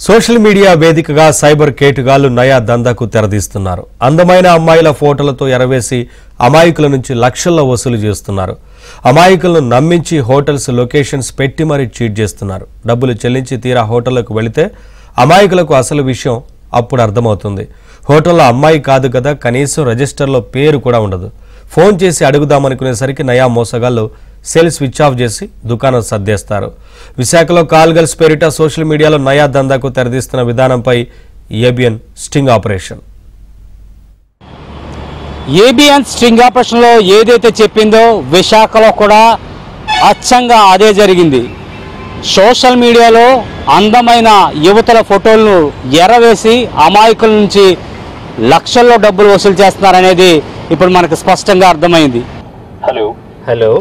Social media వేదికగా cyber కేటుగాళ్లు నయా దందాకు తెరదీస్తున్నారు. అందమైన అమ్మాయిల ఫోటోలతో ఎరవేసి అమాయకుల నుంచి లక్షల్లో వసూలు చేస్తున్నారు. అమాయకులను నమ్మించి హోటల్స్ లొకేషన్స్ పెట్టి మరీ చీట్ చేస్తున్నారు. డబ్బులు చెల్లించి తీరా హోటళ్లకు వెళితే అమాయకులకు అసలు విషయం అప్పుడు అర్థమవుతుంది. హోటల్లో అమ్మాయి కాదు కదా, కనీసం రిజిస్టర్లో పేరు కూడా ఉండదు. ఫోన్ చేసి అడుగుదామనుకునేసరికి నయా మోసగాళ్లు సెల్ స్విచ్ ఆఫ్ చేసి దుకాణం సర్దేస్తారు. విశాఖలో కాల్ గర్ల్స్ పేరిట సోషల్ మీడియాలో నయా దందాకు తెరదీస్తున్న విధానంపై ABN sting operation. ABN string ఆపరేషన్లో ఏదైతే చెప్పిందో విశాఖలో కూడా అచ్చంగా అదే జరిగింది. సోషల్ మీడియాలో అందమైన యువతల ఫోటోలను ఎరవేసి అమాయకుల నుంచి లక్షల్లో డబ్బులు వసూలు చేస్తున్నారనేది ఇప్పుడు మనకు స్పష్టంగా అర్థమైంది. Hello hello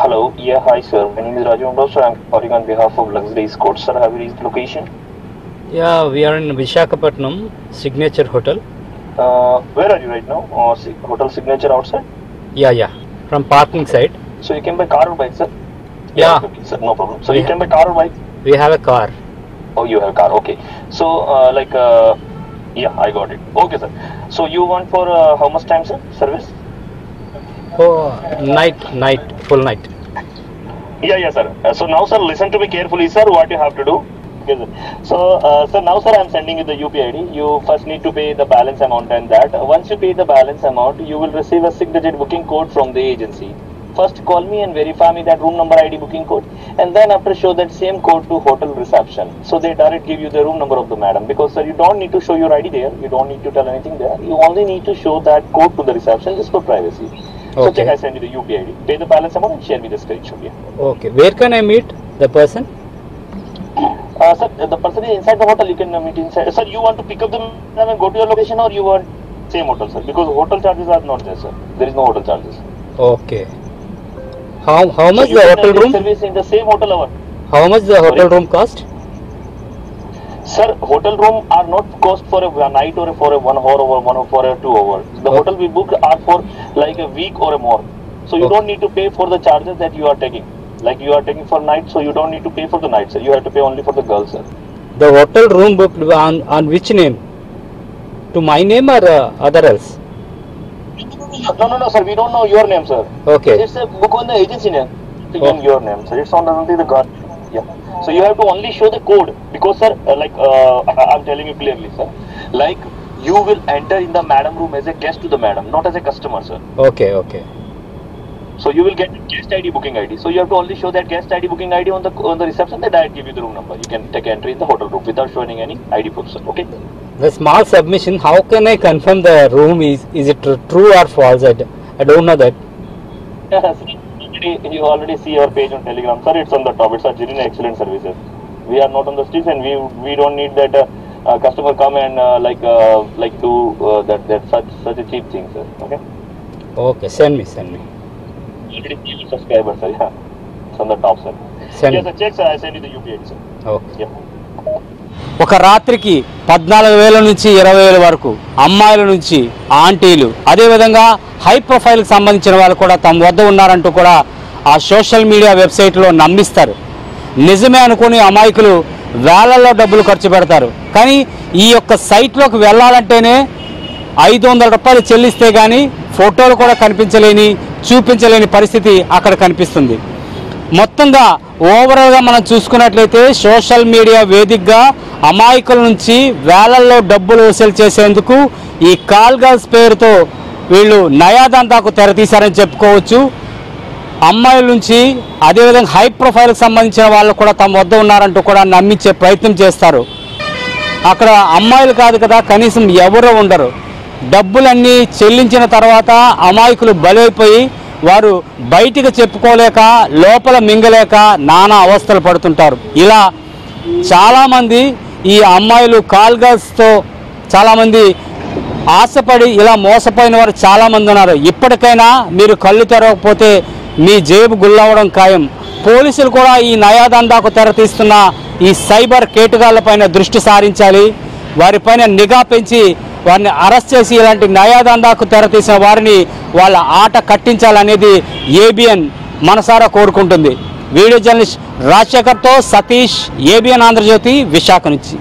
hello yeah, hi sir, my name is Raju Ambro, sir. I'm calling on behalf of Luxury Escorts, sir. Have you reached the location? Yeah, we are in Visakhapatnam Signature Hotel. Where are you right now? Hotel Signature outside? Yeah, from parking side. So you came by car or bike, sir? Yeah. Okay, sir, no problem. So you came by car or bike? We have a car. Oh, you have a car, okay. So yeah, I got it. Okay, sir. So you want for how much time, sir, service? Oh, night, full night. Yeah, sir. So now, sir, listen to me carefully, sir, what you have to do. Okay, sir. So, sir, now, sir, I'm sending you the UPID. You first need to pay the balance amount and that. Once you pay the balance amount, you will receive a 6-digit booking code from the agency. First, call me and verify me that room number ID booking code. And then after, show that same code to hotel reception. So they direct give you the room number of the madam. Because, sir, you don't need to show your ID there. You don't need to tell anything there. You only need to show that code to the reception just for privacy. So Okay. check, I send you the UPID. Pay the balance amount and share me the screenshot. Yeah. Okay, where can I meet the person? Sir, the person is inside the hotel. You can meet inside. Sir, you want to pick up the madam and go to your location, or you want same hotel, sir? Because hotel charges are not there, sir. There is no hotel charges. Okay. How much So you the can hotel take room? service in the same hotel hour. How much the hotel Sorry? room cost? Sir, hotel room are not cost for a night or for a 1 hour or for a 2 hours. The Okay. hotel we book are for like a week or a more. So you Okay. don't need to pay for the charges that you are taking. Like you are taking for night, so you don't need to pay for the night, sir. You have to pay only for the girls, sir. The hotel room booked on which name? To my name or other else? No, sir. We don't know your name, sir. Okay. It's a book on the agency name. Oh. In your name, sir. It's on only the guard. Yeah. So you have to only show the code because, sir, I'm telling you clearly, sir. Like you will enter in the madam room as a guest to the madam, not as a customer, sir. Okay. So you will get guest ID booking ID. So you have to only show that guest ID booking ID on the reception. They direct give you the room number. You can take entry in the hotel room without showing any ID proof, sir. Okay. The small submission. How can I confirm the room is it true or false? I don't know that. You already see our page on Telegram, sir. It's on the top. It's a genuine excellent services. We are not on the streets, and we don't need that customer come and do that such a cheap thing, sir. Okay. Okay. Send me. Already see your subscribers, sir. Yeah. It's on the top, sir. Send Yes, me. sir. Check, sir. I send you the UPID, sir. Okay. Yeah. ఒక రాత్రికి 14,000 నుంచి 20,000 వరకు అమ్మాయిల నుంచి ఆంటీలు, అదేవిధంగా high ప్రొఫైల్కి సంబంధించిన వాళ్ళు కూడా తమ వద్ద ఉన్నారంటూ కూడా ఆ సోషల్ మీడియా వెబ్సైట్లో నమ్మిస్తారు. నిజమే అనుకుని అమాయకులు వేలల్లో డబ్బులు ఖర్చు పెడతారు. కానీ ఈ యొక్క సైట్లోకి వెళ్ళాలంటేనే 500 రూపాయలు చెల్లిస్తే కానీ ఫోటోలు కూడా చూపించలేని పరిస్థితి అక్కడ కనిపిస్తుంది. మొత్తంగా ఓవరాల్గా మనం చూసుకున్నట్లయితే సోషల్ మీడియా వేదికగా అమాయకుల నుంచి వేలల్లో డబ్బులు వసూలు చేసేందుకు ఈ కాల్ గర్ల్స్ పేరుతో వీళ్ళు నయాదంతాకు తెరతీశారని చెప్పుకోవచ్చు. అమ్మాయిల నుంచి అదేవిధంగా హై ప్రొఫైల్కి సంబంధించిన వాళ్ళు కూడా తమ వద్ద ఉన్నారంటూ కూడా నమ్మించే ప్రయత్నం చేస్తారు. అక్కడ అమ్మాయిలు కాదు కదా, కనీసం ఎవరూ ఉండరు. డబ్బులన్నీ చెల్లించిన తర్వాత అమాయకులు బలైపోయి వారు బయటికి చెప్పుకోలేక లోపల మింగలేక నానా అవస్థలు పడుతుంటారు. ఇలా చాలామంది ఈ అమ్మాయిలు కాల్ గర్ల్స్తో చాలామంది ఆశపడి ఇలా మోసపోయిన వారు చాలామంది ఉన్నారు. ఇప్పటికైనా మీరు కళ్ళు తెరవకపోతే మీ జేబు గుల్లవడం ఖాయం. పోలీసులు కూడా ఈ నయాదందాకు తెరతీస్తున్న ఈ సైబర్ కేటుగాళ్లపైన దృష్టి సారించాలి. వారిపైన నిఘా పెంచి వారిని అరెస్ట్ చేసి ఇలాంటి నయాదందాకు తెరతీసిన వారిని వాళ్ళ ఆట కట్టించాలనేది ఏబిఎన్ మనసారా కోరుకుంటుంది. వీడియో జర్నలిస్ట్ రాజశేఖర్తో సతీష్, ఏబిఎన్ ఆంధ్రజ్యోతి, విశాఖ నుంచి.